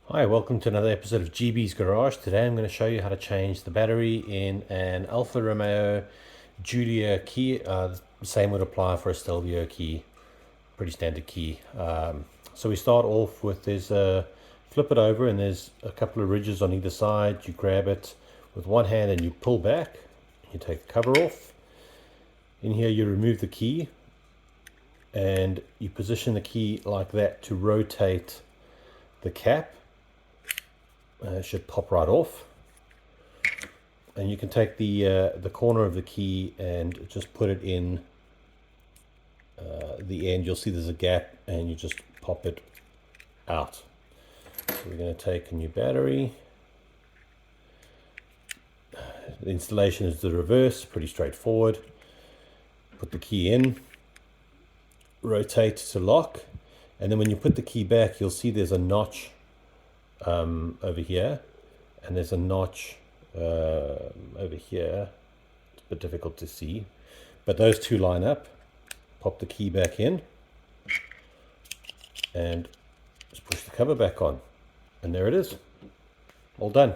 Hi, welcome to another episode of GB's Garage. Today I'm going to show you how to change the battery in an Alfa Romeo Giulia key. The same would apply for a Stelvio key, pretty standard key. So we start off with flip it over and there's a couple of ridges on either side. You grab it with one hand and you pull back. You take the cover off. In here you remove the key and you position the key like that to rotate the cap. It should pop right off, and you can take the corner of the key and just put it in the end. You'll see there's a gap and you just pop it out. So we're going to take a new battery. The installation is the reverse, pretty straightforward. Put the key in, rotate to lock, and then when you put the key back you'll see there's a notch over here, and there's a notch over here. It's a bit difficult to see, but those two line up. Pop the key back in and just push the cover back on, and there it is, all done.